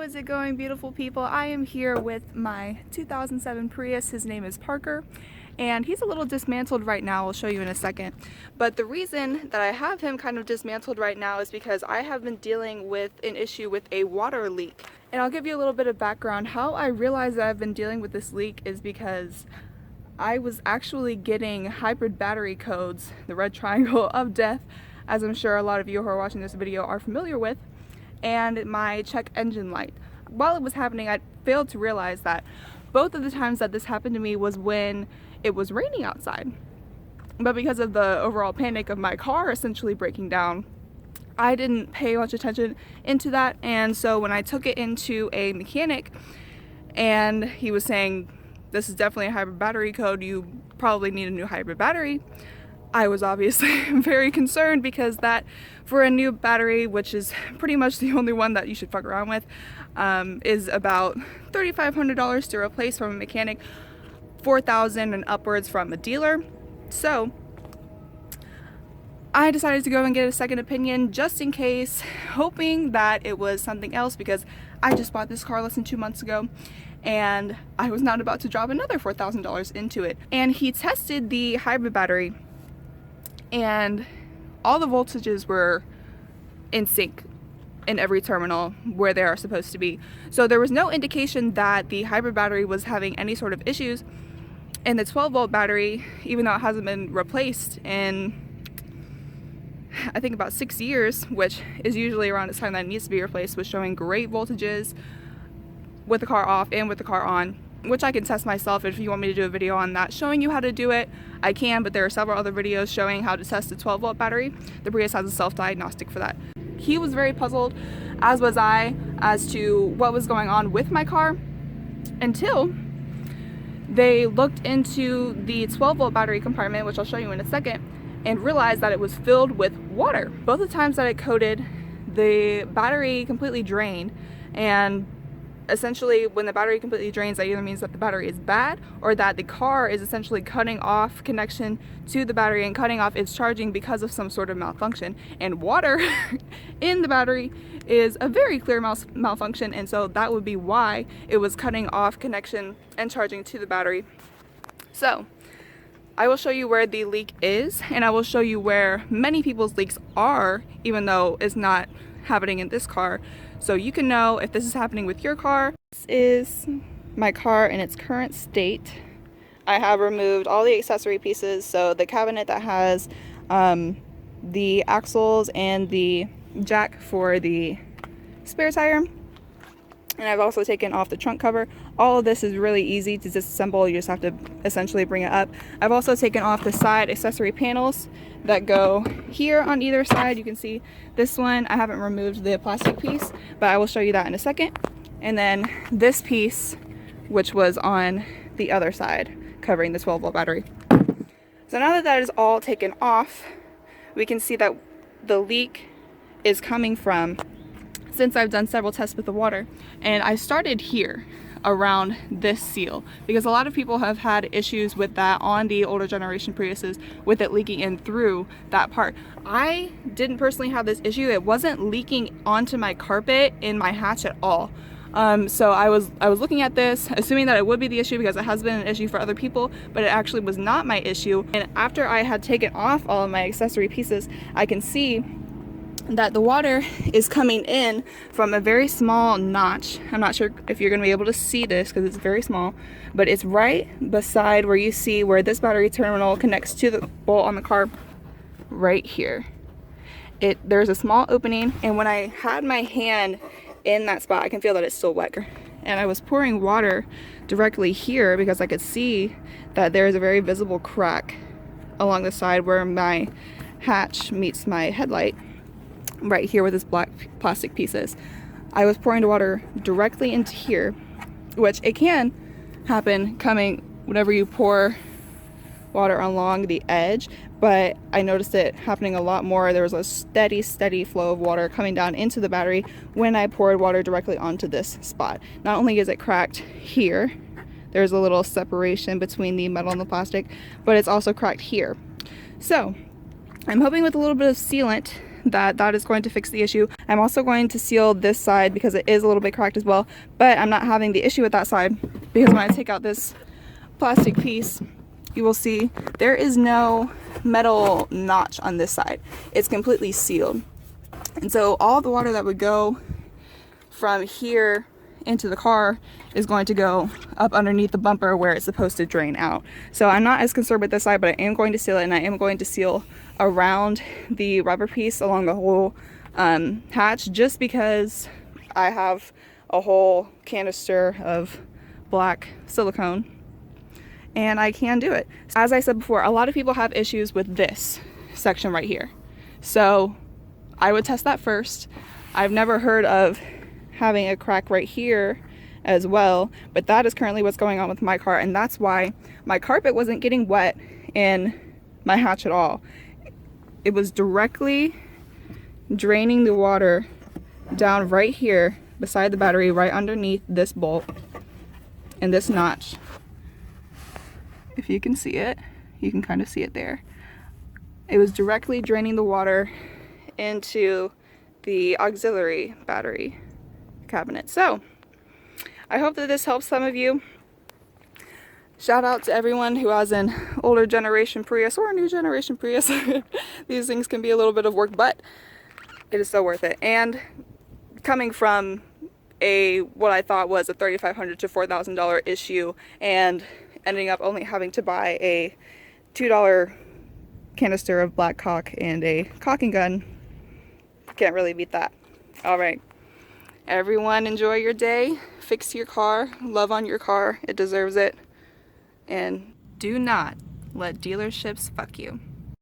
is it going, beautiful people? I am here with my 2007 Prius. His name is Parker, and he's a little dismantled right now. I'll show you in a second. But the reason that I have him kind of dismantled right now is because I have been dealing with an issue with a water leak. And I'll give you a little bit of background. How I realized that I've been dealing with this leak is because I was actually getting hybrid battery codes, the red triangle of death, as I'm sure a lot of you who are watching this video are familiar with, and my check engine light. While it was happening, I failed to realize that both of the times that this happened to me was when it was raining outside. But because of the overall panic of my car essentially breaking down, I didn't pay much attention into that. And so when I took it into a mechanic and he was saying, this is definitely a hybrid battery code, you probably need a new hybrid battery, I was obviously very concerned, because that, for a new battery, which is pretty much the only one that you should fuck around with, is about $3,500 to replace from a mechanic, $4,000 and upwards from a dealer. So I decided to go and get a second opinion just in case, hoping that it was something else, because I just bought this car less than 2 months ago and I was not about to drop another $4,000 into it. And he tested the hybrid battery and all the voltages were in sync in every terminal where they are supposed to be. So there was no indication that the hybrid battery was having any sort of issues. And the 12-volt battery, even though it hasn't been replaced in, I think, about 6 years, which is usually around the time that it needs to be replaced, was showing great voltages with the car off and with the car on, which I can test myself. If you want me to do a video on that showing you how to do it, I can, but there are several other videos showing how to test the 12-volt battery. The Prius has a self-diagnostic for that. He was very puzzled, as was I, as to what was going on with my car, until they looked into the 12-volt battery compartment, which I'll show you in a second, and realized that it was filled with water. Both the times that it coated, the battery completely drained, and essentially when the battery completely drains, that either means that the battery is bad or that the car is essentially cutting off connection to the battery and cutting off its charging because of some sort of malfunction. And water in the battery is a very clear malfunction, and so that would be why it was cutting off connection and charging to the battery. So I will show you where the leak is, and I will show you where many people's leaks are, even though it's not happening in this car, so you can know if this is happening with your car. This is my car in its current state. I have removed all the accessory pieces, so the cabinet that has the axles and the jack for the spare tire, and I've also taken off the trunk cover. All of this is really easy to disassemble. You just have to essentially bring it up. I've also taken off the side accessory panels that go here on either side. You can see this one, I haven't removed the plastic piece, but I will show you that in a second. And then this piece, which was on the other side, covering the 12-volt battery. So now that that is all taken off, we can see that the leak is coming from, since I've done several tests with the water, and I started here around this seal, because a lot of people have had issues with that on the older generation Priuses, with it leaking in through that part. I didn't personally have this issue. It wasn't leaking onto my carpet in my hatch at all. So I was looking at this, assuming that it would be the issue because it has been an issue for other people, but it actually was not my issue. And after I had taken off all of my accessory pieces, I can see that the water is coming in from a very small notch. I'm not sure if you're going to be able to see this because it's very small, but it's right beside where you see where this battery terminal connects to the bolt on the car, right here. There's a small opening, and when I had my hand in that spot, I can feel that it's still wet. And I was pouring water directly here because I could see that there's a very visible crack along the side where my hatch meets my headlight, right here with this black plastic pieces. I was pouring the water directly into here, which it can happen coming whenever you pour water along the edge, but I noticed it happening a lot more. There was a steady flow of water coming down into the battery when I poured water directly onto this spot. Not only is it cracked here, there's a little separation between the metal and the plastic, but it's also cracked here. So I'm hoping with a little bit of sealant that that is going to fix the issue. I'm also going to seal this side because it is a little bit cracked as well, but I'm not having the issue with that side because when I take out this plastic piece, you will see there is no metal notch on this side. It's completely sealed. And so all the water that would go from here into the car is going to go up underneath the bumper where it's supposed to drain out. So I'm not as concerned with this side, but I am going to seal it, and I am going to seal around the rubber piece along the whole hatch, just because I have a whole canister of black silicone and I can do it. As I said before, a lot of people have issues with this section right here, so I would test that first. I've never heard of having a crack right here as well, but that is currently what's going on with my car, and that's why my carpet wasn't getting wet in my hatch at all. It was directly draining the water down right here beside the battery, right underneath this bolt and this notch. If you can see it, you can kind of see it there. It was directly draining the water into the auxiliary battery cabinet. So I hope that this helps some of you. Shout out to everyone who has an older generation Prius or a new generation Prius. These things can be a little bit of work, but it is so worth it. And coming from what I thought was a $3,500 to $4,000 issue, and ending up only having to buy a $2 canister of black caulk and a caulking gun, can't really beat that. All right, everyone, enjoy your day, fix your car, love on your car, it deserves it, and do not let dealerships fuck you.